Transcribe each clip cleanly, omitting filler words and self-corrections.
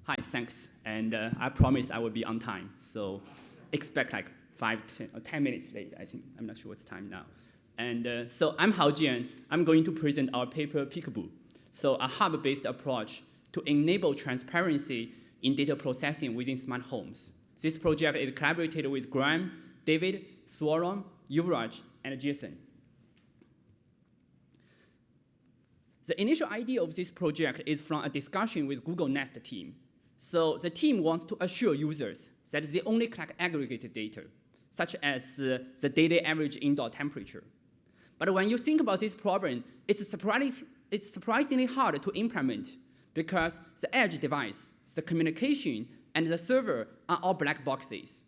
Hi, thanks. And I promise I will be on time. So expect like 10 minutes late, I think. I'm not sure what's time now. And so I'm Haojian. I'm going to present our paper, Peekaboo. So a hub-based approach to enable transparency in data processing within smart homes. This project is collaborated with Graham, David, Swarun, Yuvraj, and Jason. The initial idea of this project is from a discussion with Google Nest team. So the team wants to assure users that they only collect aggregated data, such as the daily average indoor temperature. But when you think about this problem, it's surprisingly hard to implement because the edge device, the communication, and the server are all black boxes.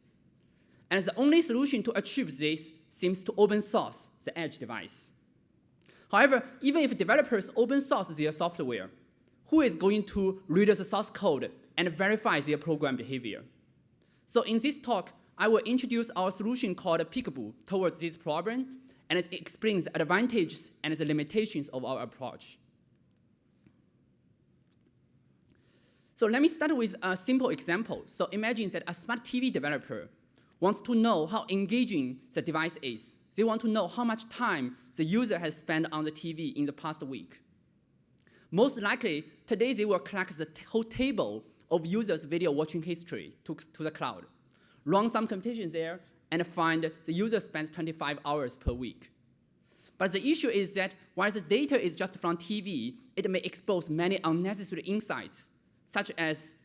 And the only solution to achieve this seems to open source the edge device. However, even if developers open source their software, who is going to read the source code and verify their program behavior? So in this talk, I will introduce our solution called Peekaboo towards this problem, and it explains the advantages and the limitations of our approach. So let me start with a simple example. So imagine that a smart TV developer wants to know how engaging the device is. They want to know how much time the user has spent on the TV in the past week. Most likely, today they will collect the whole table of users' video watching history to the cloud, run some computation there, and find the user spends 25 hours per week. But the issue is that while the data is just from TV, it may expose many unnecessary insights, such as,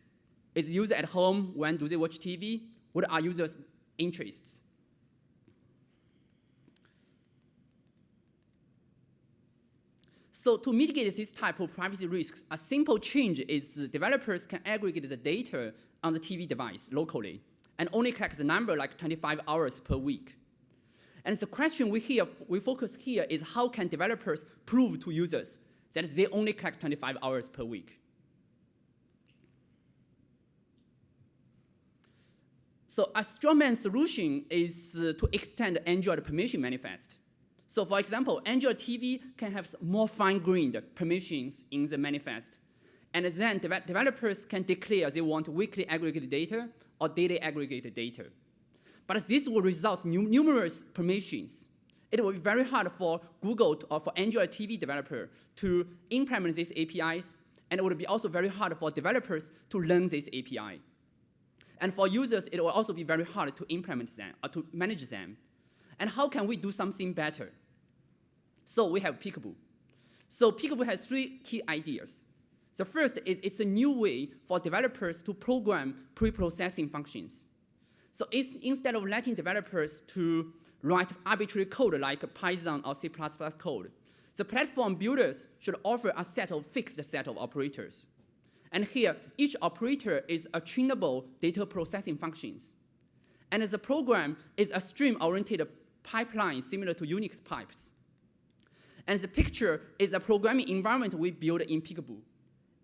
is the user at home? When do they watch TV? What are users' interests? So to mitigate this type of privacy risks, a simple change is developers can aggregate the data on the TV device locally and only collect the number like 25 hours per week. And the question we focus here is how can developers prove to users that they only collect 25 hours per week? So a strawman solution is to extend Android permission manifest. So for example, Android TV can have more fine-grained permissions in the manifest. And then developers can declare they want weekly aggregated data or daily aggregated data. But this will result in numerous permissions. It will be very hard for Google or for Android TV developer to implement these APIs, and it would be also very hard for developers to learn this API. And for users, it will also be very hard to implement them or to manage them. And how can we do something better? So we have Peekaboo. So Peekaboo has three key ideas. The first is it's a new way for developers to program pre-processing functions. So it's instead of letting developers to write arbitrary code like Python or C++ code, the platform builders should offer a fixed set of operators. And here, each operator is a trainable data processing functions. And the program is a stream-oriented pipeline similar to Unix pipes. And the picture is a programming environment we built in Peekaboo.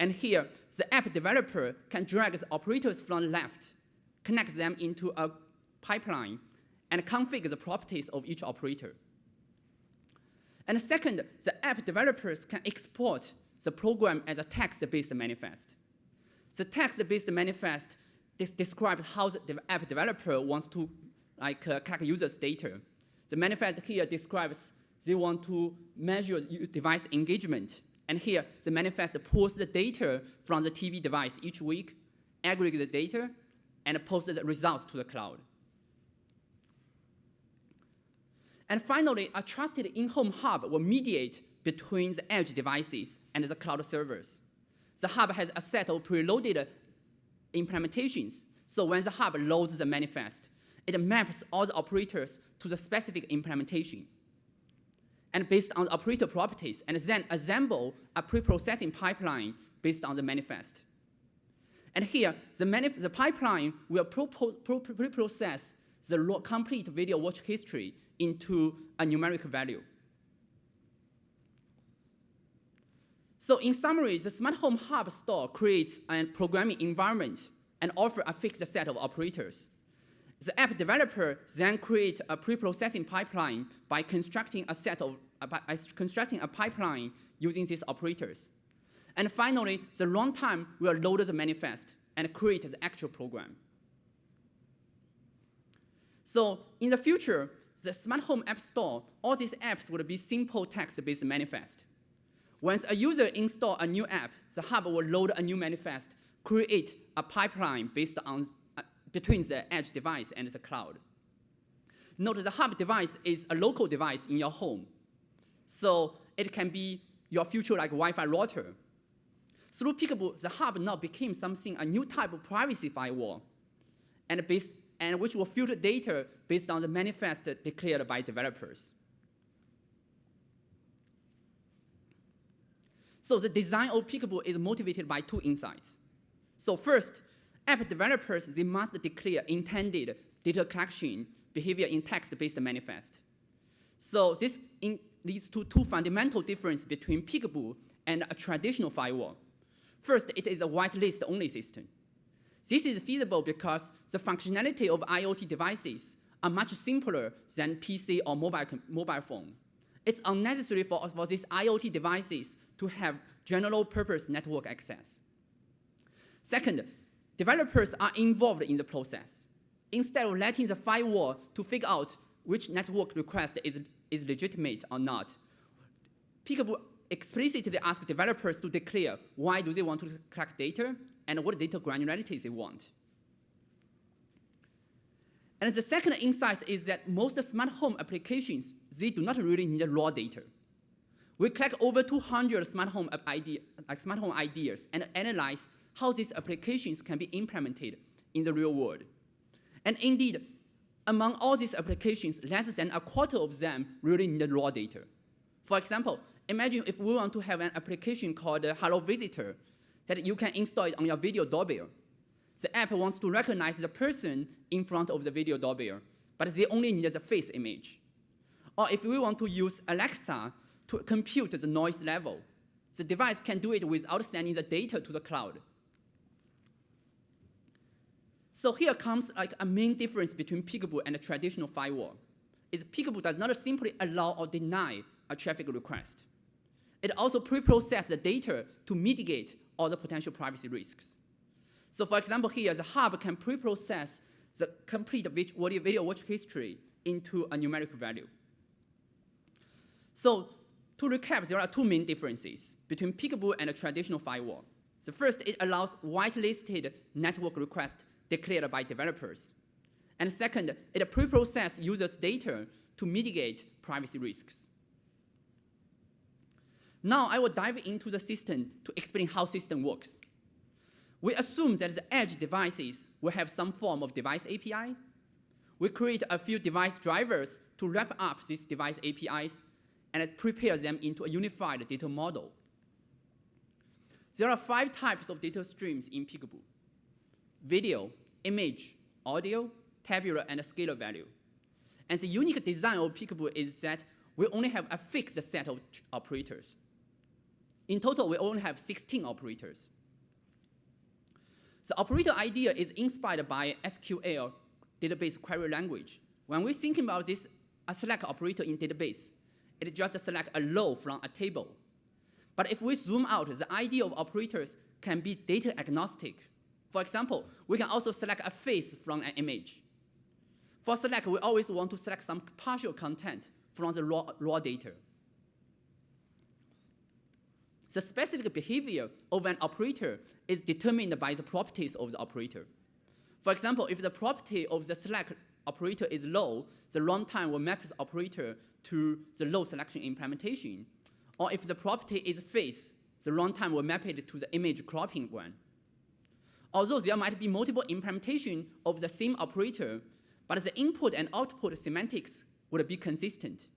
And here, the app developer can drag the operators from left, connect them into a pipeline, and configure the properties of each operator. And second, the app developers can export the program as a text-based manifest. The text-based manifest describes how the app developer wants to collect users' data. The manifest here describes they want to measure device engagement. And here, the manifest pulls the data from the TV device each week, aggregates the data, and posts the results to the cloud. And finally, a trusted in-home hub will mediate between the edge devices and the cloud servers. The hub has a set of preloaded implementations. So when the hub loads the manifest, it maps all the operators to the specific implementation. And based on the operator properties, and then assemble a pre-processing pipeline based on the manifest. And here, the pipeline will pre-process the complete video watch history into a numeric value. So in summary, the Smart Home Hub store creates a programming environment and offers a fixed set of operators. The app developer then creates a pre-processing pipeline by constructing a pipeline using these operators. And finally, the runtime will load the manifest and create the actual program. So in the future, the smart home app store, all these apps would be simple text-based manifest. Once a user installs a new app, the hub will load a new manifest, create a pipeline based on between the edge device and the cloud. Note the hub device is a local device in your home. So it can be your future like Wi-Fi router. Through Peekaboo, the hub now became something, a new type of privacy firewall, and which will filter data based on the manifest declared by developers. So the design of Peekaboo is motivated by two insights. So first, app developers, they must declare intended data collection behavior in text-based manifest. So this leads to two fundamental differences between Peekaboo and a traditional firewall. First, it is a whitelist only system. This is feasible because the functionality of IoT devices are much simpler than PC or mobile phone. It's unnecessary for these IoT devices to have general purpose network access. Second, developers are involved in the process. Instead of letting the firewall to figure out which network request is legitimate or not, Peekaboo explicitly asks developers to declare why do they want to collect data and what data granularity they want. And the second insight is that most smart home applications, they do not really need raw data. We collect over 200 smart home ideas and analyze how these applications can be implemented in the real world. And indeed, among all these applications, less than a quarter of them really need raw data. For example, imagine if we want to have an application called Hello Visitor that you can install it on your video doorbell. The app wants to recognize the person in front of the video doorbell, but they only need the face image. Or if we want to use Alexa to compute the noise level, the device can do it without sending the data to the cloud. So here comes like a main difference between Peekaboo and a traditional firewall. Is Peekaboo does not simply allow or deny a traffic request. It also pre-processes the data to mitigate all the potential privacy risks. So for example, here, the hub can pre-process the complete video watch history into a numeric value. So to recap, there are two main differences between Peekaboo and a traditional firewall. The first, it allows whitelisted network requests declared by developers. And second, it pre-processes users' data to mitigate privacy risks. Now I will dive into the system to explain how system works. We assume that the edge devices will have some form of device API. We create a few device drivers to wrap up these device APIs and prepare them into a unified data model. There are 5 types of data streams in Peekaboo: video, image, audio, tabular, and scalar value. And the unique design of Peekaboo is that we only have a fixed set of operators. In total, we only have 16 operators. The operator idea is inspired by SQL database query language. When we think about this, a select operator in database, it just selects a row from a table. But if we zoom out, the idea of operators can be data agnostic. For example, we can also select a face from an image. For select, we always want to select some partial content from the raw data. The specific behavior of an operator is determined by the properties of the operator. For example, if the property of the select operator is low, the runtime will map the operator to the low selection implementation. Or if the property is face, the runtime will map it to the image cropping one. Although there might be multiple implementations of the same operator, but the input and output semantics would be consistent,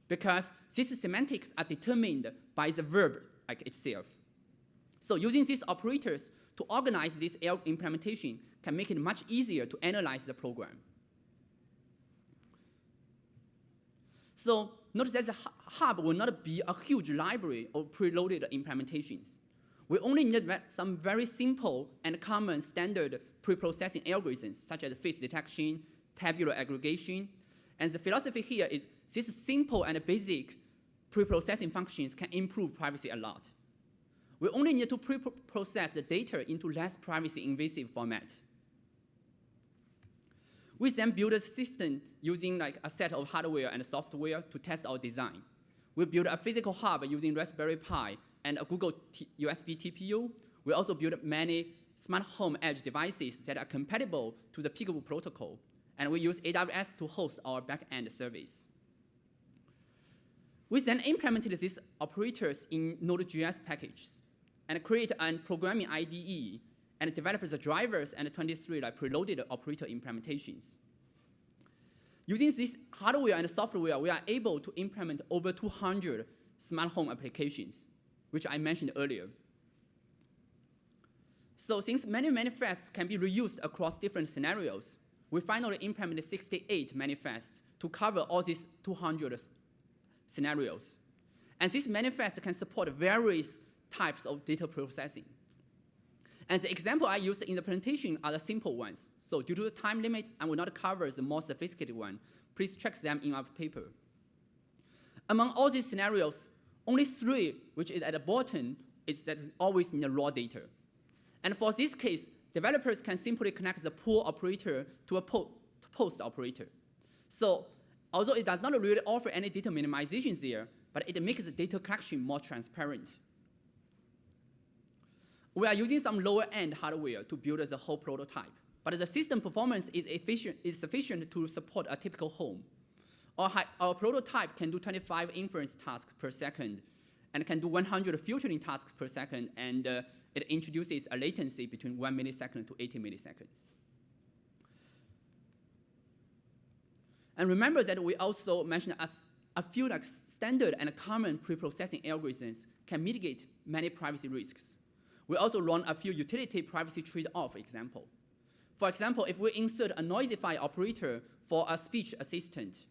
because these semantics are determined by the verb itself. So using these operators to organize this implementation can make it much easier to analyze the program. So notice that the hub will not be a huge library of preloaded implementations. We only need some very simple and common standard pre-processing algorithms, such as face detection, tabular aggregation. And the philosophy here is these simple and basic pre-processing functions can improve privacy a lot. We only need to pre-process the data into less privacy-invasive format. We then build a system using like a set of hardware and software to test our design. We build a physical hub using Raspberry Pi and a Google USB TPU. We also build many smart home edge devices that are compatible to the Peekaboo protocol. And we use AWS to host our backend service. We then implemented these operators in Node.js packages and create a programming IDE and develop the drivers and 23 like preloaded operator implementations. Using this hardware and software, we are able to implement over 200 smart home applications, which I mentioned earlier. So since many manifests can be reused across different scenarios, we finally implemented 68 manifests to cover all these 200 scenarios. And this manifest can support various types of data processing. And the example I used in the presentation are the simple ones. So due to the time limit, I will not cover the more sophisticated one. Please check them in our paper. Among all these scenarios, only 3, which is at the bottom, is that always in the raw data. And for this case, developers can simply connect the pull operator to a post operator. So although it does not really offer any data minimizations there, but it makes the data collection more transparent. We are using some lower-end hardware to build the whole prototype, but the system performance is sufficient to support a typical home. Our prototype can do 25 inference tasks per second, and can do 100 filtering tasks per second, and it introduces a latency between 1 millisecond to 80 milliseconds. And remember that we also mentioned a few like standard and common pre-processing algorithms can mitigate many privacy risks. We also run a few utility privacy trade-off examples. For example, if we insert a noisify operator for a speech assistant,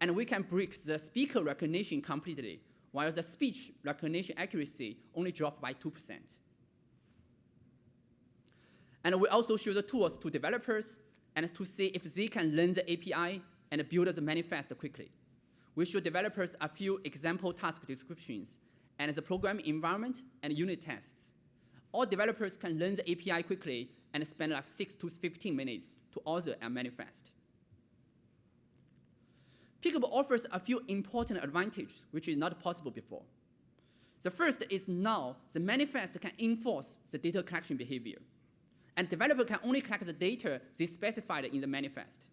and we can break the speaker recognition completely, while the speech recognition accuracy only dropped by 2%. And we also show the tools to developers and to see if they can learn the API and build the manifest quickly. We show developers a few example task descriptions and the programming environment and unit tests. All developers can learn the API quickly and spend like 6 to 15 minutes to author a manifest. Peekaboo offers a few important advantages which is not possible before. The first is now the manifest can enforce the data collection behavior. And developer can only collect the data they specified in the manifest.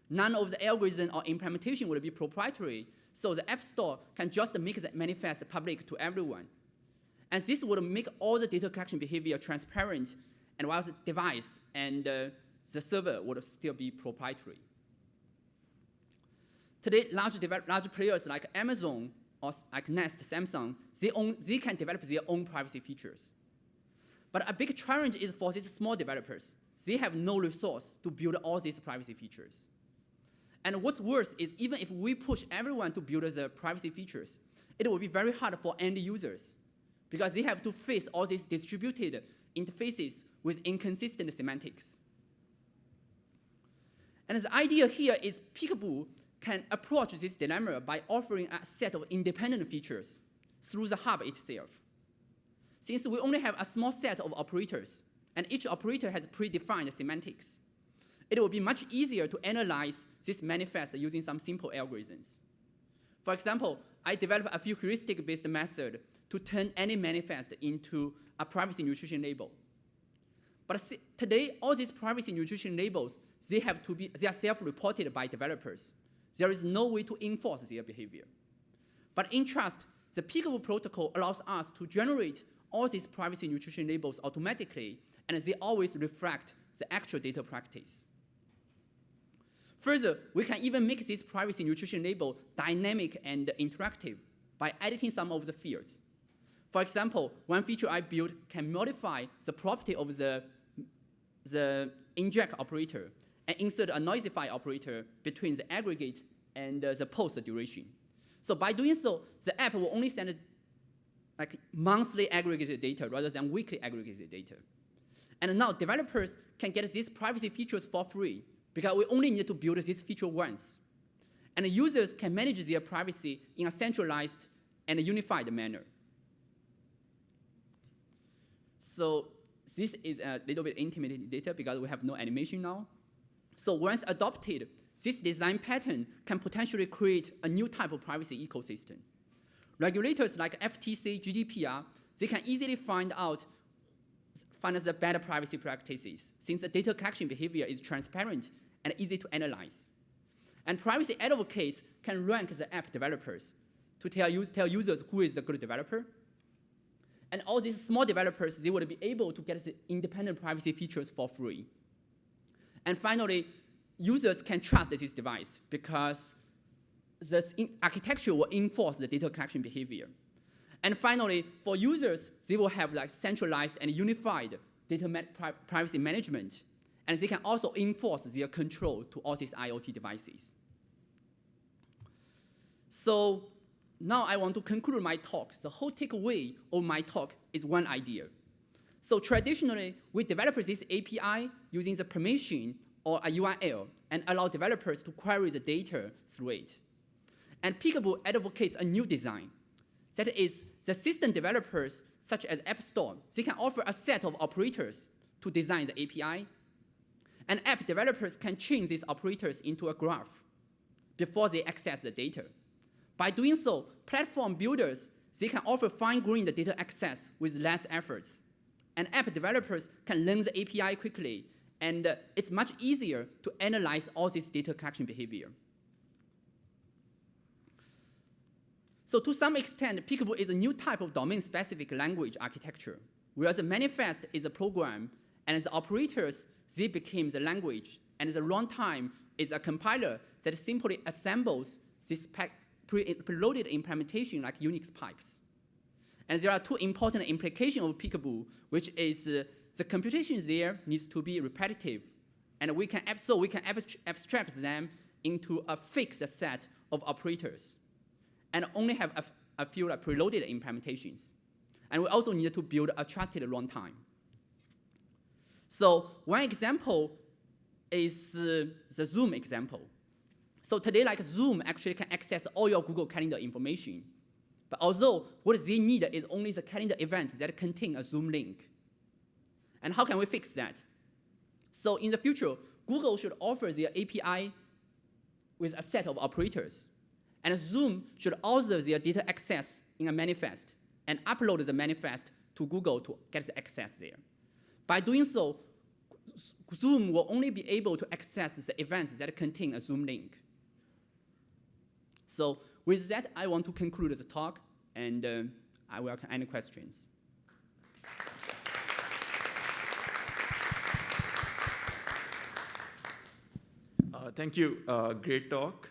None of the algorithm or implementation will be proprietary, so the App Store can just make the manifest public to everyone. And this would make all the data collection behavior transparent, and while the device and the server would still be proprietary. Today, large players like Amazon or like Nest, Samsung, they can develop their own privacy features. But a big challenge is for these small developers. They have no resource to build all these privacy features. And what's worse is even if we push everyone to build the privacy features, it will be very hard for end users because they have to face all these distributed interfaces with inconsistent semantics. And the idea here is Peekaboo can approach this dilemma by offering a set of independent features through the hub itself. Since we only have a small set of operators, and each operator has predefined semantics, it will be much easier to analyze this manifest using some simple algorithms. For example, I developed a few heuristic-based methods to turn any manifest into a privacy nutrition label. But today, all these privacy nutrition labels, they are self-reported by developers. There is no way to enforce their behavior. But in Trust, the Peekaboo protocol allows us to generate all these privacy nutrition labels automatically, and they always reflect the actual data practice. Further, we can even make this privacy nutrition label dynamic and interactive by editing some of the fields. For example, one feature I built can modify the property of the inject operator and insert a noisify operator between the aggregate and the post duration. So by doing so, the app will only send like monthly aggregated data rather than weekly aggregated data. And now developers can get these privacy features for free because we only need to build this feature once. And users can manage their privacy in a centralized and unified manner. So this is a little bit intimidating data because we have no animation now. So once adopted, this design pattern can potentially create a new type of privacy ecosystem. Regulators like FTC, GDPR, they can easily find the better privacy practices since the data collection behavior is transparent and easy to analyze. And privacy advocates can rank the app developers to tell users who is the good developer. And all these small developers, they would be able to get the independent privacy features for free. And finally, users can trust this device because the architecture will enforce the data collection behavior. And finally, for users, they will have like centralized and unified data privacy management, and they can also enforce their control to all these IoT devices. So now I want to conclude my talk. The whole takeaway of my talk is one idea. So traditionally, we develop this API using the permission or a URL and allow developers to query the data through it. And Peekaboo advocates a new design. That is, the system developers, such as App Store, they can offer a set of operators to design the API. And app developers can change these operators into a graph before they access the data. By doing so, platform builders, they can offer fine-grained data access with less efforts. And app developers can learn the API quickly, and it's much easier to analyze all this data collection behavior. So to some extent, Peekaboo is a new type of domain-specific language architecture, where the manifest is a program, and the operators, they became the language, and the runtime is a compiler that simply assembles this preloaded implementation like Unix pipes. And there are two important implications of Peekaboo, which is the computation there needs to be repetitive, and we can abstract them into a fixed set of operators, and only have a few preloaded implementations. And we also need to build a trusted runtime. So one example is the Zoom example. So today, like Zoom actually can access all your Google Calendar information. But although what they need is only the calendar events that contain a Zoom link. And how can we fix that? So in the future, Google should offer their API with a set of operators. And Zoom should author their data access in a manifest and upload the manifest to Google to get the access there. By doing so, Zoom will only be able to access the events that contain a Zoom link. So with that, I want to conclude the talk, and I welcome any questions. Thank you. Great talk.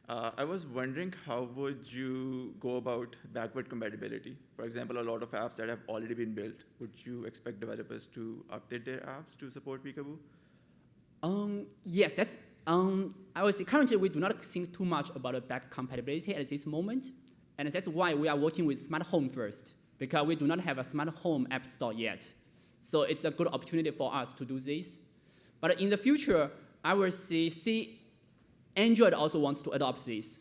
I was wondering, how would you go about backward compatibility? For example, a lot of apps that have already been built, would you expect developers to update their apps to support Peekaboo? Yes, that's, I would say currently we do not think too much about back compatibility at this moment, and that's why we are working with smart home first, because we do not have a smart home app store yet. So it's a good opportunity for us to do this. But in the future, I will see Android also wants to adopt this,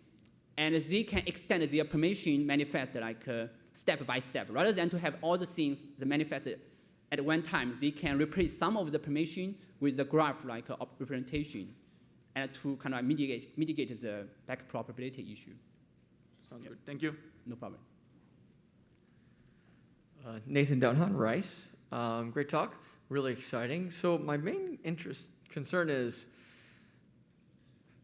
and they can extend their permission manifest like step by step. Rather than to have all the things the manifest at one time, they can replace some of the permission with the graph like representation, and to kind of mitigate the back probability issue. Sounds good. Thank you. No problem. Nathan Downhon, Rice. Great talk. Really exciting. So my main concern is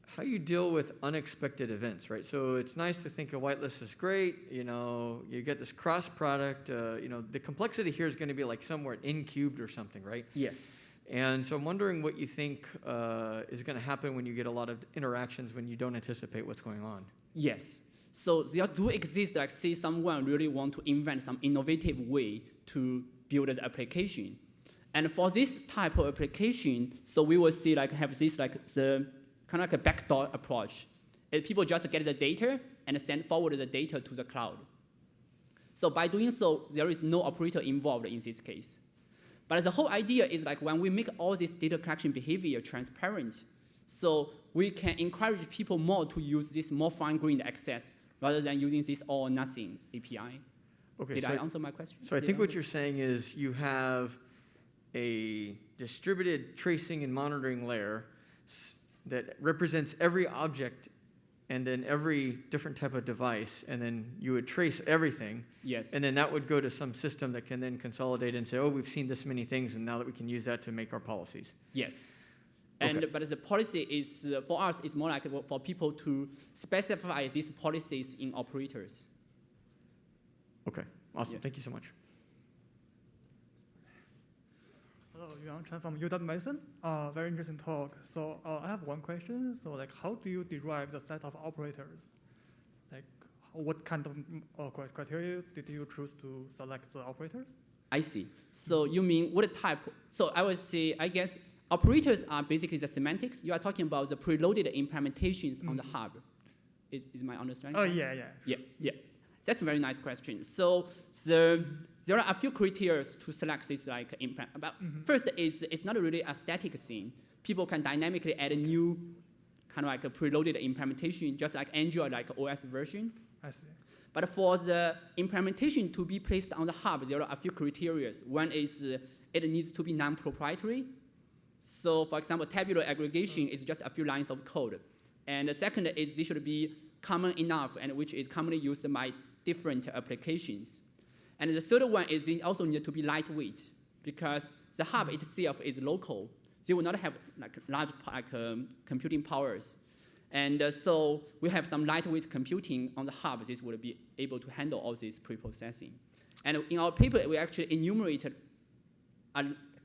how you deal with unexpected events, right? So it's nice to think a whitelist is great. You get this cross product. The complexity here is going to be like somewhere in cubed or something, right? Yes. And so I'm wondering what you think is going to happen when you get a lot of interactions when you don't anticipate what's going on. Yes. So there do exist, like say someone really want to invent some innovative way to build an application. And for this type of application, so we will see like have this like the kind of like a backdoor approach. People just get the data and send forward the data to the cloud. So by doing so, there is no operator involved in this case. But the whole idea is like when we make all this data collection behavior transparent, so we can encourage people more to use this more fine-grained access rather than using this all-or-nothing API. Okay, Did so I answer my question? So I Did think I what answer- you're saying is you have a distributed tracing and monitoring layer that represents every object and then every different type of device, and then you would trace everything, Yes. and then that would go to some system that can then consolidate and say, oh, we've seen this many things, and now that we can use that to make our policies. Yes. And Okay. but the policy is for us is more like for people to specify these policies in operators. Okay, awesome. Yeah. Thank you so much. Hello, Yuvraj Chen from UW-Madison. Very interesting talk. So I have one question. So like, how do you derive the set of operators? Like, what kind of criteria did you choose to select the operators? I see. So you mean what type? So I would say, I guess operators are basically the semantics. You are talking about the preloaded implementations on the hub. Is my understanding? Oh, correct? yeah. Yeah. That's a very nice question. So there are a few criteria to select this like implement. But first is it's not really a static thing. People can dynamically add a new kind of like a preloaded implementation, just like Android like OS version. I see. But for the implementation to be placed on the hub, there are a few criteria. One is it needs to be non-proprietary. So for example, tabular aggregation is just a few lines of code. And the second is it should be common enough and which is commonly used by different applications. And the third one is it also need to be lightweight because the hub itself is local. They will not have like large computing powers. And so we have some lightweight computing on the hub. This will be able to handle all this pre-processing. And in our paper, we actually enumerated a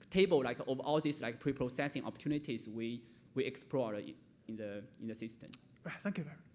table like of all these like pre-processing opportunities we explored in the system. Thank you very much.